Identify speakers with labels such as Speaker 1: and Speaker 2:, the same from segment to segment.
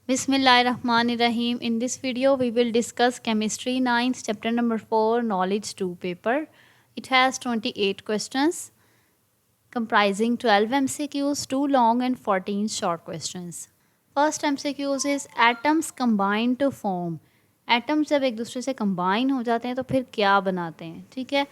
Speaker 1: Bismillahirrahmanirrahim. In this video, we will discuss Chemistry 9th, chapter number 4, Knowledge 2 paper. It has 28 questions comprising 12 MCQs, 2 long and 14 short questions. First MCQs is atoms combine to form. Atoms जब एक दूसरे से combine हो जाते हैं तो फिर क्या बनाते हैं, ठीक है।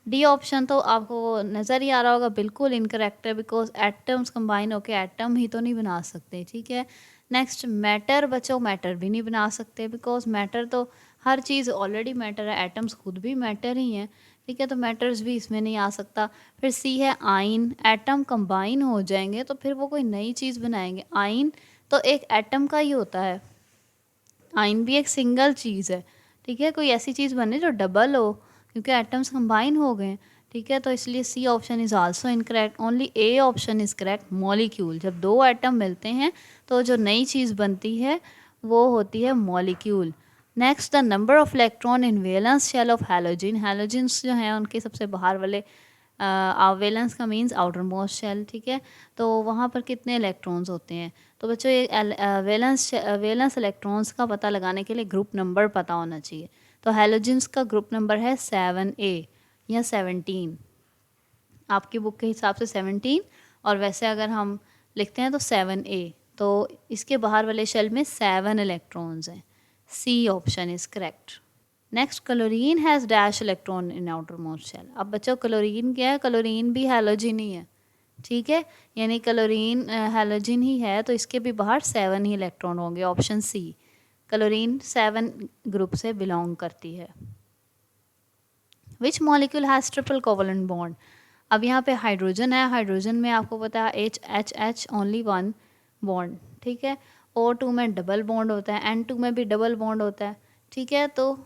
Speaker 1: डी ऑप्शन तो आपको नज़र ही आ रहा होगा, बिल्कुल इनकरेक्ट है, बिकॉज एटम्स कंबाइन होके एटम ही तो नहीं बना सकते, ठीक है। नेक्स्ट मैटर, बच्चों मैटर भी नहीं बना सकते, बिकॉज मैटर तो हर चीज़ ऑलरेडी मैटर है, एटम्स खुद भी मैटर ही हैं, ठीक है, तो मैटर्स भी इसमें नहीं आ सकता। फिर सी है आइन, एटम कंबाइन हो जाएंगे तो फिर वो कोई नई चीज़ बनाएंगे। आइन तो एक एटम का ही होता है, आइन भी एक सिंगल चीज़ है, ठीक है, कोई ऐसी चीज़ बने जो डबल हो, क्योंकि एटम्स कंबाइन हो गए, ठीक है, तो इसलिए C option is also incorrect. Only A option is correct. Molecule, जब दो एटम मिलते हैं तो जो नई चीज़ बनती है वो होती है molecule. Next, the number of electron in valence shell of halogen. Halogens जो हैं उनके सबसे बाहर वाले, वैलेंस का मीन्स आउटर मोस्ट शेल, ठीक है, तो वहाँ पर कितने इलेक्ट्रॉन्स होते हैं। तो बच्चों ये वैलेंस इलेक्ट्रॉन्स का पता लगाने के लिए ग्रुप नंबर पता होना चाहिए। तो हैलोजन्स का ग्रुप नंबर है 7A या 17, आपकी बुक के हिसाब से 17, और वैसे अगर हम लिखते हैं तो 7A। तो इसके बाहर वाले शेल में 7 इलेक्ट्रॉन्स हैं। C option is correct. Next, chlorine has dash electron in outer most shell. अब बच्चों क्लोरीन क्या है, क्लोरीन भी हैलोजन ही है, ठीक है, यानी क्लोरीन हैलोजन ही है, तो इसके भी बाहर 7 ही इलेक्ट्रॉन होंगे। ऑप्शन सी, क्लोरीन 7 ग्रुप से बिलोंग करती है। Which molecule has triple covalent bond. अब यहाँ पे हाइड्रोजन है, हाइड्रोजन में आपको पता है H ओनली 1 बॉन्ड, ठीक है। O2 में डबल बॉन्ड होता है, N2 में भी डबल बॉन्ड होता है, ठीक है, तो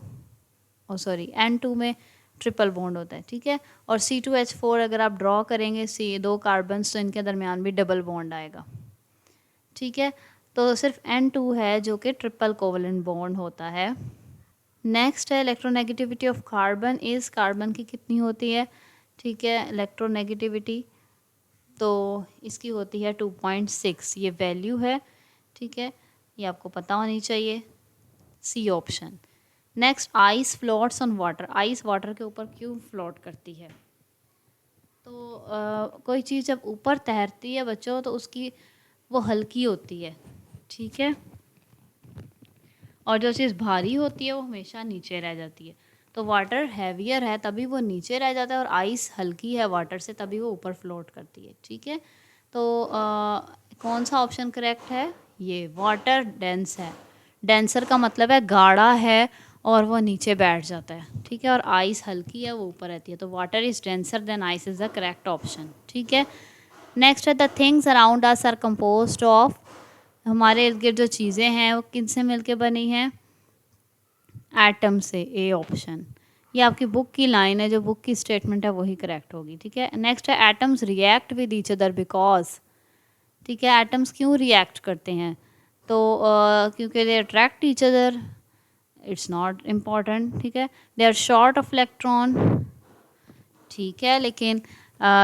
Speaker 1: N2 में ट्रिपल बॉन्ड होता है, ठीक है। और C2H4 अगर आप ड्रॉ करेंगे दो कार्बन्स, तो इनके दरमियान भी डबल बॉन्ड आएगा, ठीक है। तो सिर्फ N2 है जो कि ट्रिपल कोवलेंट बॉन्ड होता है। नेक्स्ट है electronegativity of carbon is, carbon की कितनी होती है, ठीक है, इलेक्ट्रोनेगेटिविटी तो इसकी होती है 2.6, ये वैल्यू है, ठीक है, ये आपको पता होनी चाहिए। C option. Next, ice floats on water. Ice water के ऊपर क्यों फ्लोट करती है। तो कोई चीज़ जब ऊपर तैरती है बच्चों तो उसकी वो हल्की होती है, ठीक है, और जो चीज़ भारी होती है वो हमेशा नीचे रह जाती है। तो वाटर हैवियर है तभी वो नीचे रह जाता है, और आइस हल्की है वाटर से तभी वो ऊपर फ्लोट करती है, ठीक है। तो कौन सा ऑप्शन करेक्ट है, ये वाटर डेंस है। डेंसर का मतलब है गाढ़ा है और वो नीचे बैठ जाता है, ठीक है, और आइस हल्की है वो ऊपर रहती है, तो water is denser than ice is the correct option, ठीक है। नेक्स्ट है the things around us are composed of. हमारे इर्द गिर्द जो चीज़ें हैं वो किन से मिलके बनी हैं, एटम से। ए ऑप्शन, ये आपकी बुक की लाइन है, जो बुक की स्टेटमेंट है वही करेक्ट होगी, ठीक है। नेक्स्ट है atoms react with each other because, ठीक है, एटम्स क्यों रिएक्ट करते हैं, तो क्योंकि they attract each other, it's not important, ठीक है। They are short of electron, ठीक है, लेकिन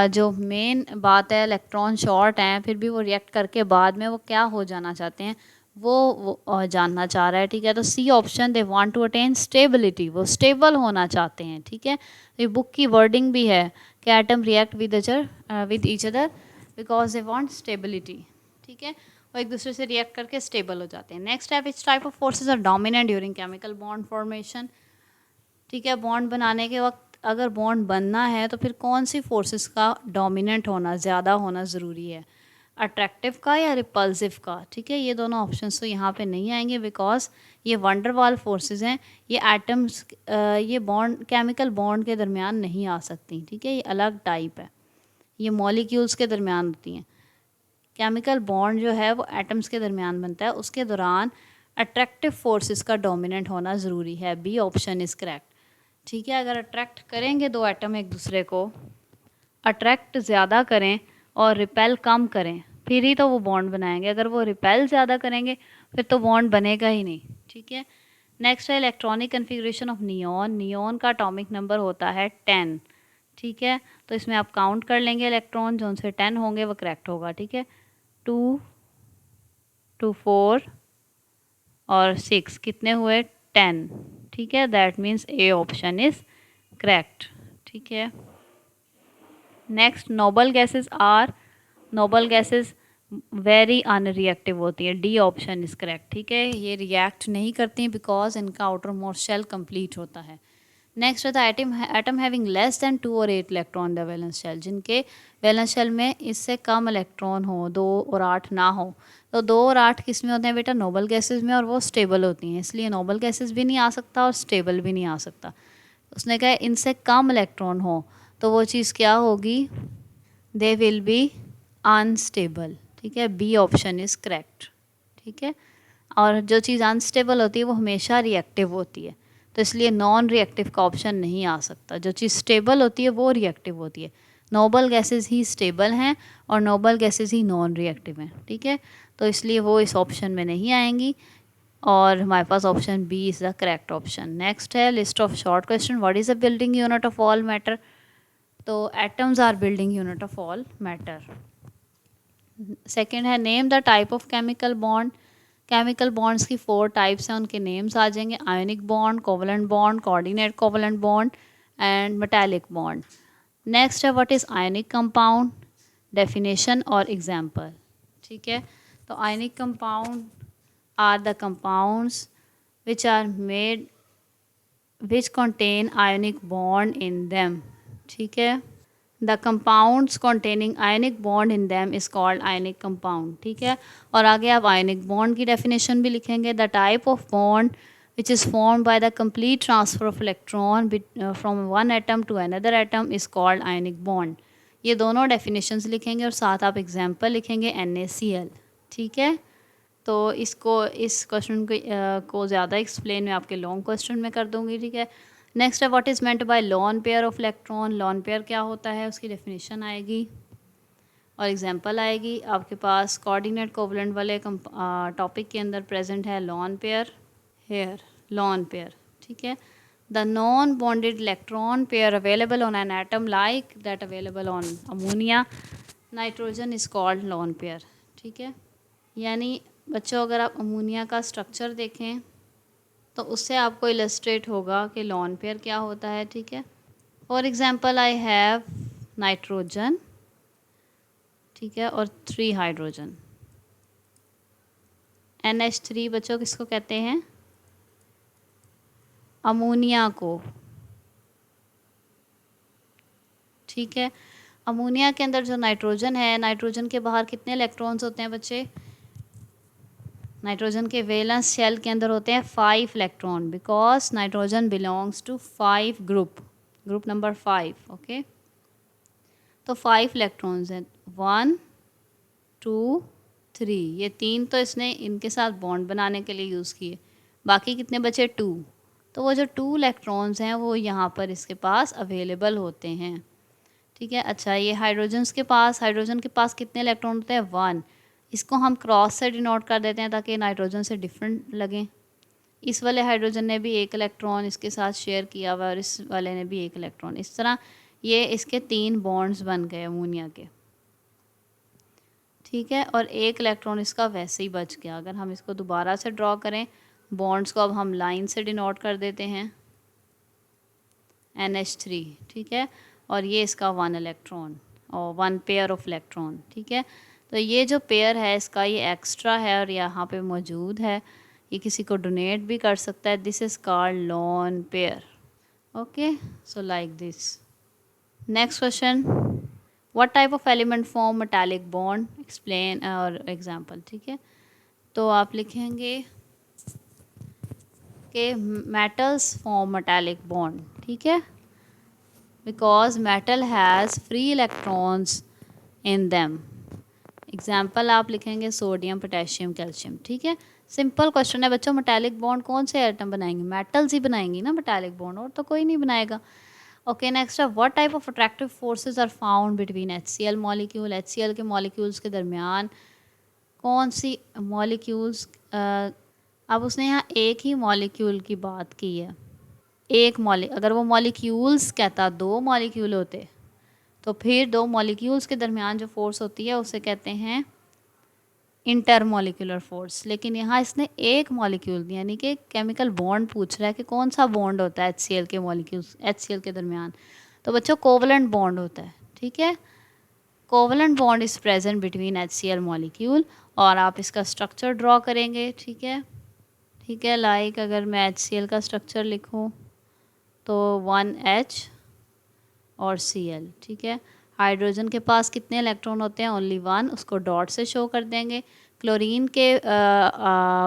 Speaker 1: जो मेन बात है इलेक्ट्रॉन शॉर्ट हैं फिर भी वो रिएक्ट करके बाद में वो क्या हो जाना चाहते हैं, वो जानना चाह रहा है, ठीक है। तो C option, they want to attain stability, वो स्टेबल होना चाहते हैं, ठीक है। तो ये बुक की वर्डिंग भी है कि atom react with each other because they want stability, ठीक है, वो एक दूसरे से रिएक्ट करके स्टेबल हो जाते हैं। नेक्स्ट है which type of forces are dominant during chemical bond formation, ठीक है, बॉन्ड बनाने के वक्त अगर बॉन्ड बनना है तो फिर कौन सी फोर्सेस का डोमिनेंट होना, ज़्यादा होना ज़रूरी है, अट्रैक्टिव का या रिपल्सिव का, ठीक है। ये दोनों ऑप्शंस तो यहाँ पे नहीं आएंगे बिकॉज ये वंडरवाल फोर्सेस हैं, ये एटम्स ये बॉन्ड केमिकल बॉन्ड के दरमियान नहीं आ सकती, ठीक है, ये अलग टाइप है, ये मॉलिक्यूल्स के दरमियान होती हैं। केमिकल बॉन्ड जो है वो एटम्स के दरमियान बनता है, उसके दौरान अट्रैक्टिव फोर्सेस का डोमिनेंट होना ज़रूरी है। बी ऑप्शन इज़ करेक्ट, ठीक है। अगर अट्रैक्ट करेंगे दो एटम एक दूसरे को, अट्रैक्ट ज़्यादा करें और रिपेल कम करें फिर ही तो वो बॉन्ड बनाएंगे, अगर वो रिपेल ज़्यादा करेंगे फिर तो बॉन्ड बनेगा ही नहीं, ठीक है। नेक्स्ट है electronic configuration of neon. Neon का एटॉमिक नंबर होता है 10, ठीक है, तो इसमें आप काउंट कर लेंगे इलेक्ट्रॉन, जो उनसे 10 होंगे वो करेक्ट होगा, ठीक है। 2 2 4 और 6 कितने हुए 10। ठीक है, that means A option is correct. ठीक है, next noble gases very unreactive होती है, डी ऑप्शन इज करेक्ट। ठीक है, ये रिएक्ट नहीं करती हैं बिकॉज इनका आउटर मोस्ट शेल कंप्लीट होता है। नेक्स्ट है the atom having less than 2 और 8 इलेक्ट्रॉन द वैलेंस शेल, जिनके वैलेंस शेल में इससे कम इलेक्ट्रॉन हो, 2 और 8 ना हो। तो 2 और 8 किस में होते हैं बेटा, नोबल गैसेस में, और वो स्टेबल होती हैं, इसलिए नोबल गैसेस भी नहीं आ सकता और स्टेबल भी नहीं आ सकता। उसने कहा इनसे कम इलेक्ट्रॉन हो तो वो चीज़ क्या होगी, दे विल बी अनस्टेबल। ठीक है, बी ऑप्शन इज़ करेक्ट। ठीक है, और जो चीज़ अनस्टेबल होती है वो हमेशा रिएक्टिव होती है, तो इसलिए नॉन रिएक्टिव का ऑप्शन नहीं आ सकता। जो चीज़ स्टेबल होती है वो रिएक्टिव होती है, नोबल गैसेस ही स्टेबल हैं और नोबल गैसेस ही नॉन रिएक्टिव हैं। ठीक है, तो इसलिए वो इस ऑप्शन में नहीं आएंगी, और हमारे पास option B is the correct option. Next है list of short question, what is the building unit of all matter. तो atoms are building unit of all matter. Second है name the type of chemical bond. Chemical bonds की 4 types हैं, उनके names आ जाएंगे, ionic bond, covalent bond, coordinate covalent bond and metallic bond. Next है what is ionic compound, definition और example. ठीक है, तो ionic compound are the compounds which are made which contain ionic bond in them। ठीक है, the compounds containing ionic bond in them is called ionic compound। ठीक है, और आगे आप ionic bond की definition भी लिखेंगे, the type of bond which is formed by the complete transfer of electron from one atom to another atom is called ionic bond। ये दोनों definitions लिखेंगे और साथ आप example लिखेंगे NaCl। ठीक है, तो इस क्वेश्चन को ज़्यादा एक्सप्लेन मैं आपके लॉन्ग क्वेश्चन में कर दूंगी। ठीक है, नेक्स्ट है what is meant by lone pair of electron. Lone pair क्या होता है, उसकी डेफिनेशन आएगी और एग्जांपल आएगी। आपके पास कोऑर्डिनेट कोवलेंट वाले टॉपिक के अंदर प्रेजेंट है lone pair, here lone pair. ठीक है, the non bonded electron pair available on an atom like that available on ammonia nitrogen is called lone pair. ठीक है, यानी बच्चों अगर आप अमोनिया का स्ट्रक्चर देखें तो उससे आपको इलस्ट्रेट होगा कि लॉन पेयर क्या होता है। ठीक है, for example I have nitrogen, ठीक है, और 3 हाइड्रोजन। NH3 बच्चों किसको कहते हैं, अमोनिया को। ठीक है, अमोनिया के अंदर जो नाइट्रोजन है, नाइट्रोजन के बाहर कितने इलेक्ट्रॉन्स होते हैं बच्चे, नाइट्रोजन के वैलेंस शेल के अंदर होते हैं 5 electron, because nitrogen belongs to 5 group number 5। Okay, तो 5 इलेक्ट्रॉन्स हैं, 1 2 3, ये 3 तो इसने इनके साथ बॉन्ड बनाने के लिए यूज़ किए, बाकी कितने बचे 2। तो वो जो 2 इलेक्ट्रॉन्स हैं वो यहाँ पर इसके पास अवेलेबल होते हैं। ठीक है, अच्छा ये हाइड्रोजन के पास कितने इलेक्ट्रॉन होते हैं, 1। इसको हम क्रॉस से डिनोट कर देते हैं ताकि नाइट्रोजन से डिफरेंट लगें। इस वाले हाइड्रोजन ने भी 1 इलेक्ट्रॉन इसके साथ शेयर किया हुआ और इस वाले ने भी 1 इलेक्ट्रॉन। इस तरह ये इसके 3 बॉन्ड्स बन गए अमोनिया के। ठीक है, और 1 इलेक्ट्रॉन इसका वैसे ही बच गया। अगर हम इसको दोबारा से ड्रॉ करें, बॉन्ड्स को अब हम लाइन से डिनोट कर देते हैं, NH3। ठीक है, और ये इसका 1 इलेक्ट्रॉन और 1 पेयर ऑफ इलेक्ट्रॉन। ठीक है, तो ये जो पेयर है इसका ये एक्स्ट्रा है और यहाँ पे मौजूद है, ये किसी को डोनेट भी कर सकता है। This is called lone pair. Okay, so like this. Next question, what type of element form metallic bond, explain और एग्जांपल। ठीक है, तो आप लिखेंगे कि मेटल्स फॉर्म मेटालिक बॉन्ड। ठीक है, because metal has free electrons in them. Example आप लिखेंगे सोडियम, पोटेशियम, कैल्शियम। ठीक है, सिंपल क्वेश्चन है बच्चों। मेटालिक बॉन्ड कौन से एटम बनाएंगे, मेटल्स ही बनाएंगी ना मेटालिक बॉन्ड, और तो कोई नहीं बनाएगा। ओके, नेक्स्ट है what type of attractive forces are found between HCl molecule. HCl के मॉलिक्यूल्स के दरमियान कौन सी मॉलिक्यूल्स, अब उसने यहाँ एक ही मॉलिक्यूल की बात की है, अगर वो मॉलिक्यूल्स कहता 2 मॉलिक्यूल होते तो फिर 2 मॉलिक्यूल्स के दरमियान जो फोर्स होती है उसे कहते हैं इंटरमोलिकुलर फोर्स, लेकिन यहाँ इसने एक मॉलिक्यूल दिया, यानी कि केमिकल बॉन्ड पूछ रहा है कि कौन सा बॉन्ड होता है HCl के मॉलिक्यूल्स, HCl के दरमियान। तो बच्चों कोवलेंट बॉन्ड होता है, ठीक है। Covalent bond is present between HCl molecule, और आप इसका स्ट्रक्चर ड्रॉ करेंगे, ठीक है। ठीक है, लाइक अगर मैं HCl का स्ट्रक्चर लिखूँ तो 1H और Cl, ठीक है। हाइड्रोजन के पास कितने इलेक्ट्रॉन होते हैं? ओनली 1, उसको डॉट से शो कर देंगे। क्लोरीन के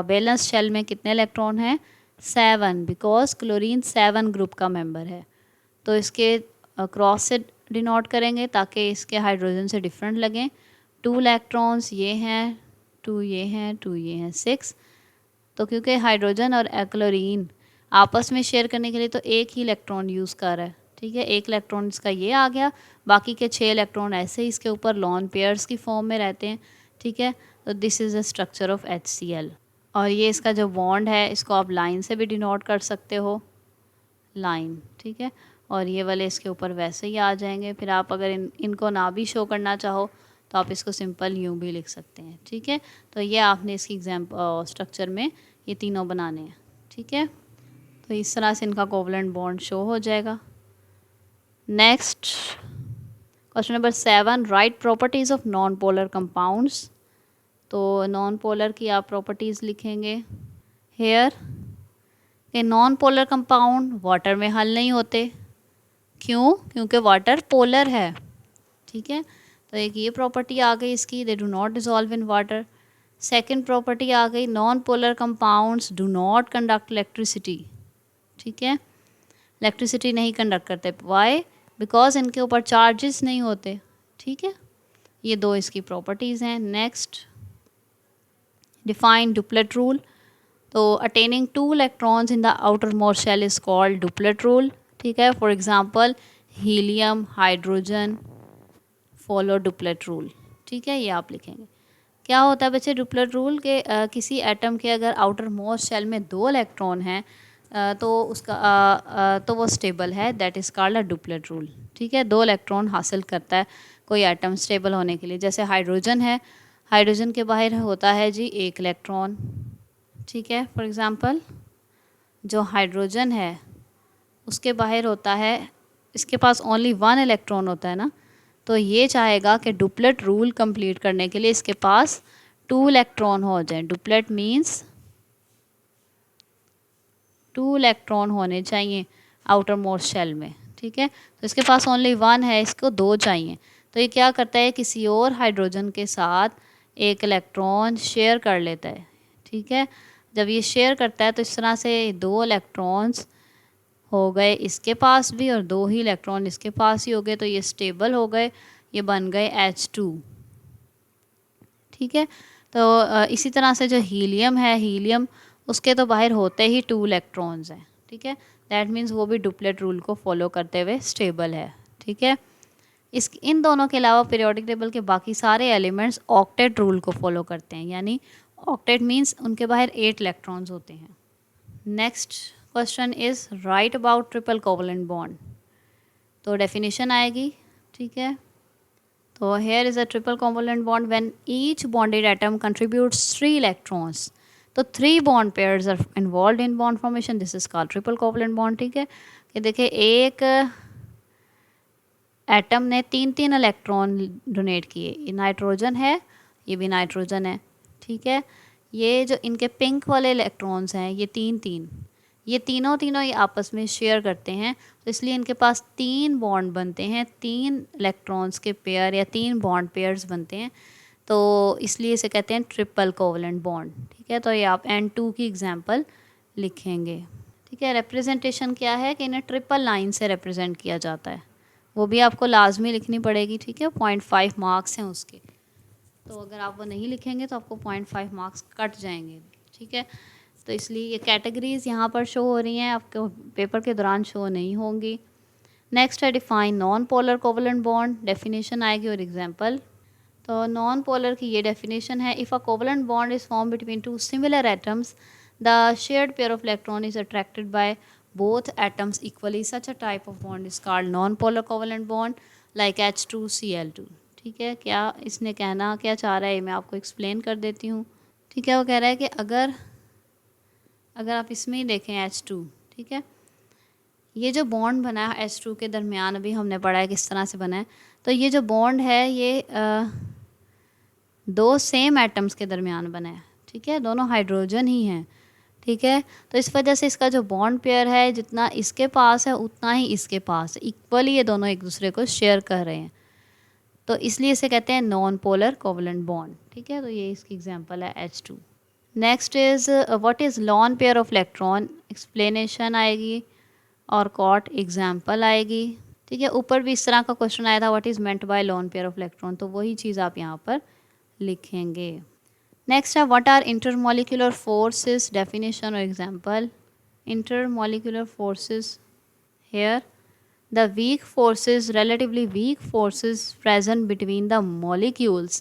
Speaker 1: वैलेंस शेल में कितने इलेक्ट्रॉन हैं? 7, बिकॉज क्लोरीन 7 ग्रुप का मेंबर है। तो इसके क्रॉस से डिनोट करेंगे ताकि इसके हाइड्रोजन से डिफरेंट लगें। 2 इलेक्ट्रॉन्स ये हैं, 2 ये हैं, 2 ये हैं, 6। तो क्योंकि हाइड्रोजन और क्लोरीन आपस में शेयर करने के लिए तो एक ही इलेक्ट्रॉन यूज़ कर रहा है, ठीक है। एक इलेक्ट्रॉन इसका ये आ गया, बाकी के 6 इलेक्ट्रॉन ऐसे ही इसके ऊपर लॉन पेयर्स की फॉर्म में रहते हैं, ठीक है। तो this is the structure of HCl। और ये इसका जो बॉन्ड है इसको आप लाइन से भी डिनोट कर सकते हो, लाइन, ठीक है। और ये वाले इसके ऊपर वैसे ही आ जाएंगे। फिर आप अगर इनको ना भी शो करना चाहो तो आप इसको सिंपल यूँ भी लिख सकते हैं, ठीक है। तो ये आपने इसकी स्ट्रक्चर में ये तीनों बनाने हैं, ठीक है। तो इस तरह से इनका कोवलेंट बॉन्ड शो हो जाएगा। Next question number 7, right properties of non polar compounds. तो नॉन पोलर की आप प्रॉपर्टीज़ लिखेंगे हेयर कि नॉन पोलर कंपाउंड वाटर में हल नहीं होते। क्यों? क्योंकि वाटर पोलर है, ठीक है। तो एक ये प्रॉपर्टी आ गई इसकी, they do not dissolve in water. Second property आ गई, non polar compounds do not conduct electricity, ठीक है। इलेक्ट्रिसिटी नहीं कंडक्ट करते, वाई? बिकॉज इनके ऊपर चार्जेस नहीं होते, ठीक है। ये दो इसकी प्रॉपर्टीज़ हैं। Next, define duplet rule. तो attaining 2 electrons in the outer most shell is called duplet rule, ठीक है। For example helium, hydrogen follow duplet rule, ठीक है। ये आप लिखेंगे। क्या होता है बच्चे डुप्लेट रूल के किसी एटम के अगर आउटर मोस्ट शेल में 2 इलेक्ट्रॉन हैं तो उसका तो वो स्टेबल है, that is called a duplet rule, ठीक है। 2 इलेक्ट्रॉन हासिल करता है कोई एटम स्टेबल होने के लिए। जैसे हाइड्रोजन है, हाइड्रोजन के बाहर होता है जी 1 इलेक्ट्रॉन, ठीक है। फॉर एग्ज़ाम्पल जो हाइड्रोजन है उसके बाहर होता है, इसके पास ओनली 1 इलेक्ट्रॉन होता है ना, तो ये चाहेगा कि डुप्लेट रूल कंप्लीट करने के लिए इसके पास 2 इलेक्ट्रॉन हो जाए। डुप्लेट मीन्स 2 इलेक्ट्रॉन होने चाहिए आउटर मोस्ट शेल में, ठीक है। तो इसके पास ओनली 1 है, इसको 2 चाहिए। तो ये क्या करता है, किसी और हाइड्रोजन के साथ 1 इलेक्ट्रॉन शेयर कर लेता है, ठीक है। जब ये शेयर करता है तो इस तरह से 2 इलेक्ट्रॉन्स हो गए इसके पास भी और 2 ही इलेक्ट्रॉन इसके पास ही हो गए, तो ये स्टेबल हो गए, ये बन गए H2, ठीक है। तो इसी तरह से जो हीलियम है, हीलियम उसके तो बाहर होते ही 2 इलेक्ट्रॉन्स हैं, ठीक है। दैट मीन्स वो भी डुप्लेट रूल को फॉलो करते हुए स्टेबल है, ठीक है। इन दोनों के अलावा पीरियोडिक टेबल के बाकी सारे एलिमेंट्स ऑक्टेट रूल को फॉलो करते हैं, यानी ऑक्टेट मीन्स उनके बाहर 8 इलेक्ट्रॉन्स होते हैं। Next question is right about triple covalent bond. तो डेफिनेशन आएगी, ठीक है। तो here is a triple covalent bond when each bonded atom contributes 3 electrons. तो 3 bond pairs are involve in bond formation, this is called triple covalent bond, ठीक है। कि देखिए एक एटम ने 3-3 इलेक्ट्रॉन डोनेट किए, ये नाइट्रोजन है, ये भी नाइट्रोजन है, ठीक है। ये जो इनके पिंक वाले इलेक्ट्रॉन्स हैं ये 3-3, ये तीनों ये आपस में शेयर करते हैं, तो इसलिए इनके पास 3 बॉन्ड बनते हैं, 3 इलेक्ट्रॉन्स के पेयर या 3 बॉन्ड पेयर्स बनते हैं, तो इसलिए इसे कहते हैं ट्रिपल कोवलेंट बॉन्ड, ठीक है। तो ये आप N2 की एग्जांपल लिखेंगे, ठीक है। रिप्रेजेंटेशन क्या है कि इन्हें ट्रिपल लाइन से रिप्रेजेंट किया जाता है, वो भी आपको लाजमी लिखनी पड़ेगी, ठीक है। 0.5 मार्क्स हैं उसके, तो अगर आप वो नहीं लिखेंगे तो आपको 0.5 मार्क्स कट जाएंगे, ठीक है। तो इसलिए ये कैटेगरीज़ यहाँ पर शो हो रही हैं, आपको पेपर के दौरान शो नहीं होंगी। नेक्स्ट है define non polar covalent bond, definition आएगी और एग्जांपल। तो नॉन पोलर की ये डेफिनेशन है, if a covalent bond is form between 2 similar atoms, the shared pair of electron is attracted by both atoms equally, such a type of bond is called non-polar covalent bond like H2Cl2, ठीक है, क्या इसने कहना क्या चाह रहा है मैं आपको एक्सप्लेन कर देती हूँ। ठीक है, वो कह रहा है कि अगर आप इसमें ही देखें H2, ठीक है, ये जो बॉन्ड बना है H2 के दरमियान, अभी हमने पढ़ा है किस तरह से बना है। तो ये जो बॉन्ड है ये दो सेम एटम्स के दरमियान बना है, ठीक है, दोनों हाइड्रोजन ही हैं, ठीक है। तो इस वजह से इसका जो बॉन्ड पेयर है जितना इसके पास है उतना ही इसके पास है, इक्वली ये दोनों एक दूसरे को शेयर कर रहे हैं, तो इसलिए इसे कहते हैं नॉन पोलर कोवलेंट बॉन्ड, ठीक है। तो ये इसकी एग्जांपल है H2। Next is what is lawn pair of electron, explanation आएगी और कॉट एग्जांपल आएगी, ठीक है। ऊपर भी इस तरह का क्वेश्चन आया था, what is meant by lone pair of electron, तो वही चीज़ आप यहाँ पर लिखेंगे। नेक्स्ट है what are intermolecular forces, definition और example. Intermolecular forces, here the weak forces, relatively weak forces present between the molecules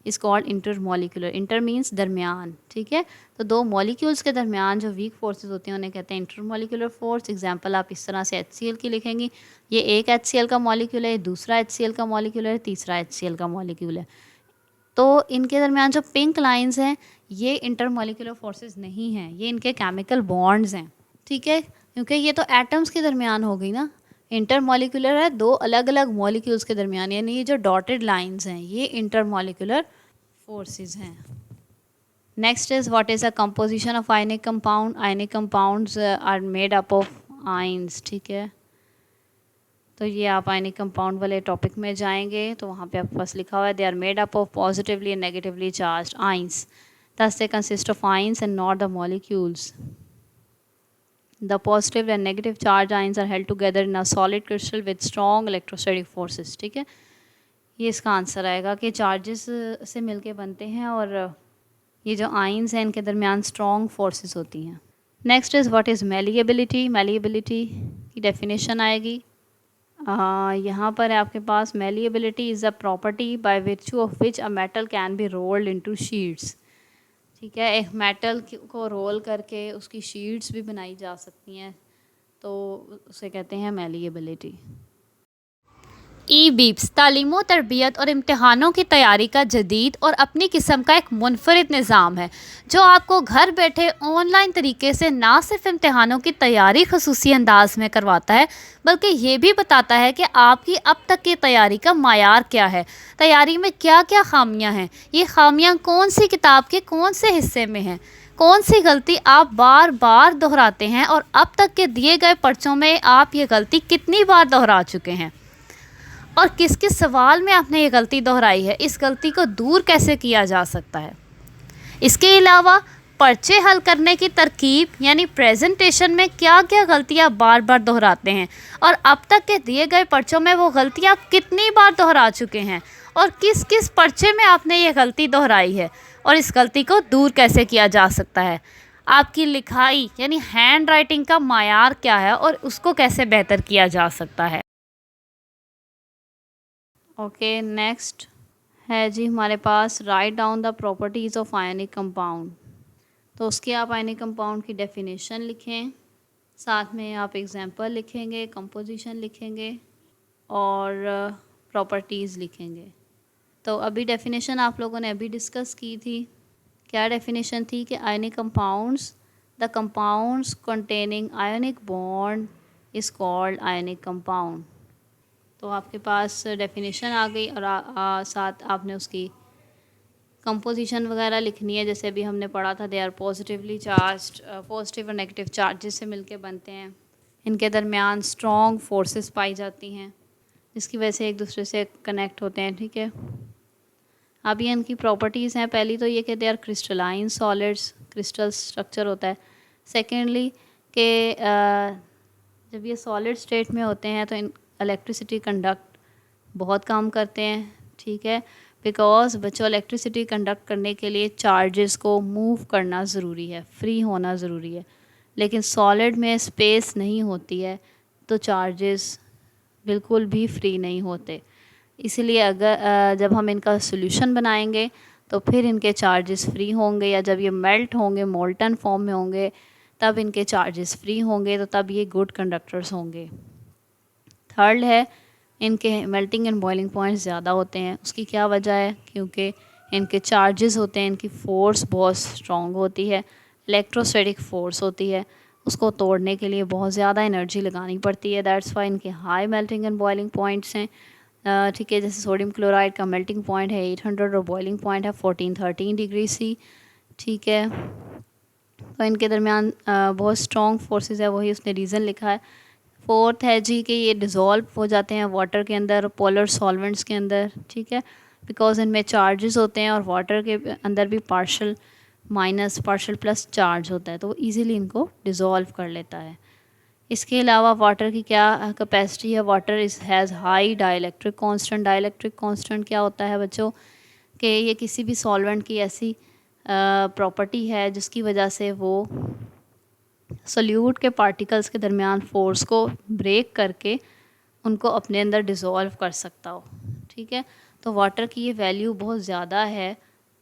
Speaker 1: is called intermolecular। Inter means दरमियान, ठीक है। तो दो मॉलिक्यूल्स के दरमियान जो वीक फोर्सेस होते हैं उन्हें कहते हैं इंटरमॉलिक्यूलर फोर्स। एग्जांपल आप इस तरह से HCl की लिखेंगी, ये एक HCl का मॉलिक्यूल है, दूसरा HCl का मॉलिक्यूल है, तीसरा HCl का मॉलिक्यूल है। तो इनके दरमियान जो पिंक लाइंस हैं ये इंटरमॉलिक्यूलर फोर्सेस नहीं हैं, ये इनके केमिकल बॉन्ड्स हैं, ठीक है, क्योंकि ये तो एटम्स के दरमियान हो गई ना। इंटरमॉलिक्यूलर है दो अलग अलग मॉलिक्यूल्स के दरमियान, यानी ये जो डॉटेड लाइंस हैं ये इंटरमॉलिक्यूलर फोर्सेस हैं। Next is what is a composition of ionic compound. Ionic compounds are made up of ions, ठीक है। तो ये आप आयनिक कंपाउंड वाले टॉपिक में जाएंगे तो वहाँ पे आपके पास लिखा हुआ है they are made up of positively and negatively charged ions, thus they consist of ions and not the molecules. The positive and negative charge ions are held together in a solid crystal with strong electrostatic forces, ठीक है। ये इसका answer आएगा कि charges से मिलके बनते हैं और ये जो आइंस हैं इनके दरमियान स्ट्रॉन्ग फोर्सेस होती हैं। Next is what is malleability. Malleability की डेफिनेशन आएगी, यहाँ पर है आपके पास malleability is a property by virtue of which a metal can be rolled into sheets, ठीक है। एक मेटल को रोल करके उसकी शीट्स भी बनाई जा सकती हैं, तो उसे कहते हैं मैलिएबिलिटी। ई-बीप्स तालीम तरबियत और इम्तहानों की तैयारी का जदीद और अपनी किस्म का एक मुनफरिद निज़ाम है जो आपको घर बैठे ऑनलाइन तरीके से ना सिर्फ इम्तहानों की तैयारी खसूसी अंदाज में करवाता है बल्कि ये भी बताता है कि आपकी अब तक की तैयारी का मायार क्या है, तैयारी में क्या क्या खामियां हैं, ये खामियां कौन सी किताब के कौन से हिस्से में हैं, कौन सी गलती आप बार बार दोहराते हैं और अब तक के दिए गए पर्चों में आप ये गलती कितनी बार दोहरा चुके हैं और किस किस सवाल में आपने ये गलती दोहराई है, इस गलती को दूर कैसे किया जा सकता है। इसके अलावा पर्चे हल करने की तरकीब यानी प्रेजेंटेशन में क्या क्या गलतियां बार बार दोहराते हैं और अब तक के दिए गए पर्चों में वो गलतियां कितनी बार दोहरा चुके हैं और किस किस पर्चे में आपने ये गलती दोहराई है और इस गलती को दूर कैसे किया जा सकता है। आपकी लिखाई यानी हैंड राइटिंग का मायार क्या है और उसको कैसे बेहतर किया जा सकता है। ओके, नेक्स्ट है जी हमारे पास right down the properties of ionic compound. तो उसके आप आयनिक कंपाउंड की डेफिनेशन लिखें, साथ में आप एग्जांपल लिखेंगे, कंपोजिशन लिखेंगे और प्रॉपर्टीज़ लिखेंगे। तो अभी डेफिनेशन आप लोगों ने अभी डिस्कस की थी। क्या डेफिनेशन थी कि ionic compounds, the compounds containing ionic bond is called ionic compound. तो आपके पास डेफिनेशन आ गई और साथ आपने उसकी कंपोजिशन वगैरह लिखनी है, जैसे अभी हमने पढ़ा था they are positively charged, positive और नेगेटिव चार्जेस से मिलके बनते हैं, इनके दरमियान स्ट्रॉन्ग फोर्सेस पाई जाती हैं जिसकी वजह से एक दूसरे से कनेक्ट होते हैं, ठीक है। अब ये इनकी प्रॉपर्टीज़ हैं, पहली तो ये कि they are crystalline solids, crystal structure होता है। सेकेंडली कि जब ये सॉलिड स्टेट में होते हैं तो इन इलेक्ट्रिसिटी कंडक्ट बहुत काम करते हैं, ठीक है, बिकॉज बच्चों इलेक्ट्रिसिटी कंडक्ट करने के लिए चार्जेस को मूव करना ज़रूरी है, फ्री होना ज़रूरी है, लेकिन सॉलिड में स्पेस नहीं होती है तो चार्जेस बिल्कुल भी फ्री नहीं होते। इसलिए अगर जब हम इनका सोल्यूशन बनाएंगे तो फिर इनके चार्जेस फ्री होंगे, या जब ये मेल्ट होंगे मोल्टन फॉर्म में होंगे तब इनके चार्जेस फ्री होंगे, तो तब ये गुड कंडक्टर्स होंगे। थर्ड है इनके मेल्टिंग एंड बॉइलिंग पॉइंट्स ज़्यादा होते हैं। उसकी क्या वजह है? क्योंकि इनके चार्जेस होते हैं, इनकी फ़ोर्स बहुत स्ट्रॉन्ग होती है, इलेक्ट्रोस्टैटिक फ़ोर्स होती है, उसको तोड़ने के लिए बहुत ज़्यादा एनर्जी लगानी पड़ती है। दैट्स वाई इनके high melting and boiling points हैं। ठीक है, जैसे सोडियम क्लोराइड का मेल्टिंग पॉइंट है 800 और बॉइलिंग पॉइंट है 1413 डिग्री सी। ठीक है, तो इनके दरमियान बहुत स्ट्रॉन्ग फोर्सेस है, वही उसने रीज़न लिखा है। फोर्थ है जी कि ये डिज़ोल्व हो जाते हैं वाटर के अंदर, पोलर सॉल्वेंट्स के अंदर। ठीक है, बिकॉज इनमें चार्जेस होते हैं और वाटर के अंदर भी partial minus partial plus charge होता है, तो वो ईज़िली इनको डिज़ोल्व कर लेता है। इसके अलावा वाटर की क्या कैपेसिटी है? Water is has high dielectric constant. Dielectric constant क्या होता है बच्चों? कि ये किसी भी सॉल्वेंट की ऐसी प्रॉपर्टी है जिसकी वजह से वो सोल्यूट के पार्टिकल्स के दरमियान फ़ोर्स को ब्रेक करके उनको अपने अंदर डिज़ोल्व कर सकता हो। ठीक है, तो वाटर की ये वैल्यू बहुत ज़्यादा है,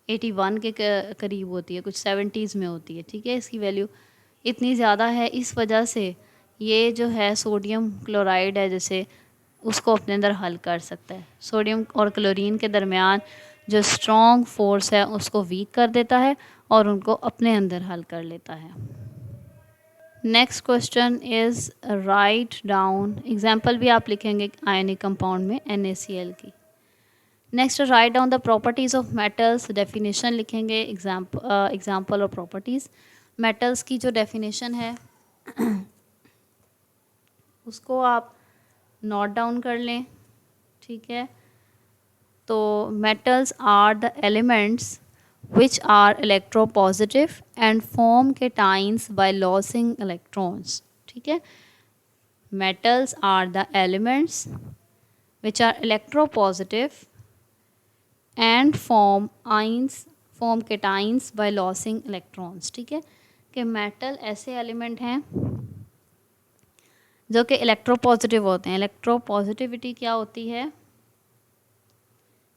Speaker 1: 81 के करीब होती है, कुछ 70s में होती है। ठीक है, इसकी वैल्यू इतनी ज़्यादा है, इस वजह से ये जो है सोडियम क्लोराइड है जैसे उसको अपने अंदर हल कर सकता है। सोडियम और क्लोरीन के दरमियान जो स्ट्रॉन्ग फोर्स है उसको वीक कर देता है और उनको अपने अंदर हल कर लेता है। Next question is write down, example भी आप लिखेंगे आयनिक कंपाउंड में NaCl की। Next right down the properties of metals, definition लिखेंगे एग्जाम्पल और प्रॉपर्टीज़। मेटल्स की जो डेफिनेशन है उसको आप नोट डाउन कर लें। ठीक है, तो metals are the elements which are electropositive and form cations by losing electrons. ठीक है, metals are the elements which are electropositive and form cations by losing electrons. ठीक है, कि मेटल ऐसे एलिमेंट हैं जो कि इलेक्ट्रोपॉजिटिव होते हैं। इलेक्ट्रोपॉजिटिविटी क्या होती है?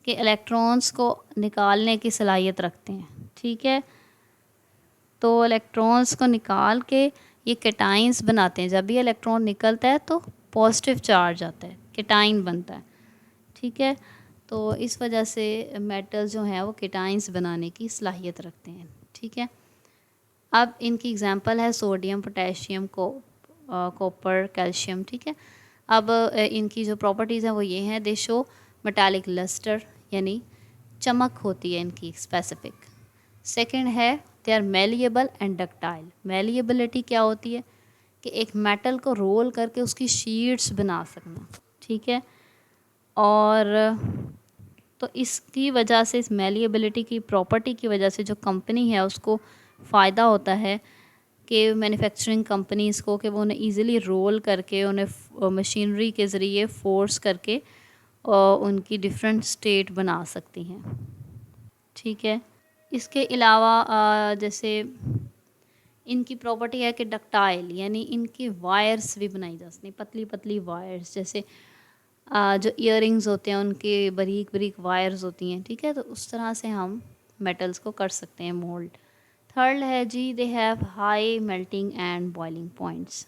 Speaker 1: कि इलेक्ट्रॉन्स को निकालने की सलाहियत रखते हैं। ठीक है, तो इलेक्ट्रॉन्स को निकाल के ये कैटाइंस बनाते हैं। जब भी इलेक्ट्रॉन निकलता है तो पॉजिटिव चार्ज आता है, कैटाइन बनता है। ठीक है, तो इस वजह से मेटल जो हैं वो कैटाइंस बनाने की सलाहियत रखते हैं। ठीक है, अब इनकी एग्जांपल है सोडियम, पोटेशियम, कॉपर, कैल्शियम। ठीक है, अब इनकी जो प्रॉपर्टीज़ हैं वो ये हैं, दे शो मेटालिक लस्टर, यानी चमक होती है इनकी स्पेसिफिक। सेकंड है they are malleable and ductile. Malleability क्या होती है? कि एक मेटल को रोल करके उसकी शीट्स बना सकना। ठीक है, और तो इसकी वजह से, इस मेलिएबिलिटी की प्रॉपर्टी की वजह से जो कंपनी है उसको फ़ायदा होता है कि मैन्युफैक्चरिंग कंपनीज़ को, कि वो उन्हें ईज़िली रोल करके उन्हें मशीनरी के ज़रिए फोर्स करके उनकी डिफरेंट स्टेट बना सकती हैं। ठीक है, इसके अलावा जैसे इनकी प्रॉपर्टी है कि डक्टाइल, यानी इनकी वायर्स भी बनाई जा सकती हैं, पतली पतली वायर्स, जैसे जो इयररिंग्स होते हैं उनके बारीक बारीक वायर्स होती हैं। ठीक है, तो उस तरह से हम मेटल्स को कर सकते हैं मोल्ड। थर्ड है जी, they have high melting and boiling points.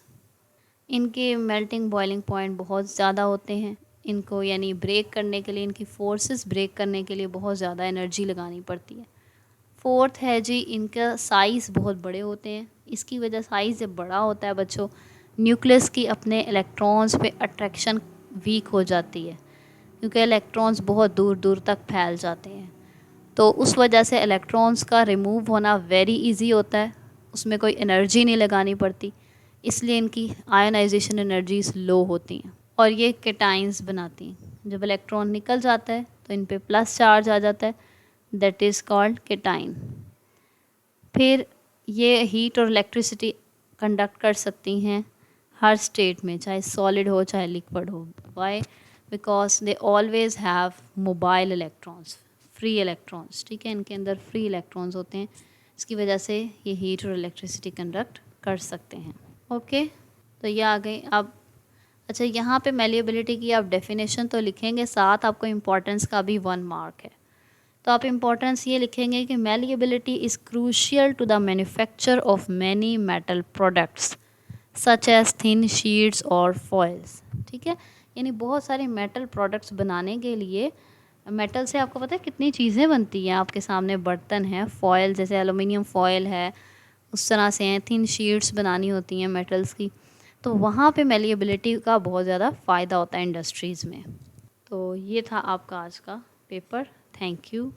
Speaker 1: इनके मेल्टिंग बॉइलिंग पॉइंट बहुत ज़्यादा होते हैं। इनको यानी ब्रेक करने के लिए, इनकी फोर्सेस ब्रेक करने के लिए बहुत ज़्यादा एनर्जी लगानी पड़ती है। फोर्थ है जी, इनका साइज़ बहुत बड़े होते हैं। इसकी वजह, साइज़ जब बड़ा होता है बच्चों, न्यूक्लियस की अपने इलेक्ट्रॉन्स पे अट्रैक्शन वीक हो जाती है, क्योंकि इलेक्ट्रॉन्स बहुत दूर दूर तक फैल जाते हैं। तो उस वजह से इलेक्ट्रॉन्स का रिमूव होना वेरी इजी होता है, उसमें कोई एनर्जी नहीं लगानी पड़ती, इसलिए इनकी आयोनाइजेशन एनर्जीज लो होती हैं और ये कैटाइंस बनाती हैं। जब इलेक्ट्रॉन निकल जाता है तो इन पे प्लस चार्ज आ जाता है, दैट इज़ कॉल्ड कैटाइन। फिर ये हीट और इलेक्ट्रिसिटी कंडक्ट कर सकती हैं हर स्टेट में, चाहे सॉलिड हो चाहे लिक्विड हो। Why? Because they always have mobile electrons, free electrons. ठीक है, इनके अंदर फ्री इलेक्ट्रॉन्स होते हैं, इसकी वजह से ये हीट और इलेक्ट्रिसिटी कंडक्ट कर सकते हैं। ओके, तो ये आ गई। अब अच्छा, यहाँ पे मेलिएबिलिटी की आप डेफिनेशन तो लिखेंगे, साथ आपको इम्पोर्टेंस का भी 1 मार्क है। तो आप इम्पोर्टेंस ये लिखेंगे कि malleability is crucial to the manufacture of many metal products such as thin sheets और फॉइल्स। ठीक है, यानी बहुत सारे मेटल प्रोडक्ट्स बनाने के लिए मेटल से आपको पता है कितनी चीज़ें बनती हैं। आपके सामने बर्तन है, फॉयल जैसे एलुमिनियम फॉयल है, उस तरह से हैं, थिन शीट्स बनानी होती हैं मेटल्स की। तो वहाँ पे मैलिएबिलिटी का बहुत ज़्यादा फ़ायदा होता है इंडस्ट्रीज़ में। तो ये था आपका आज का पेपर। Thank you.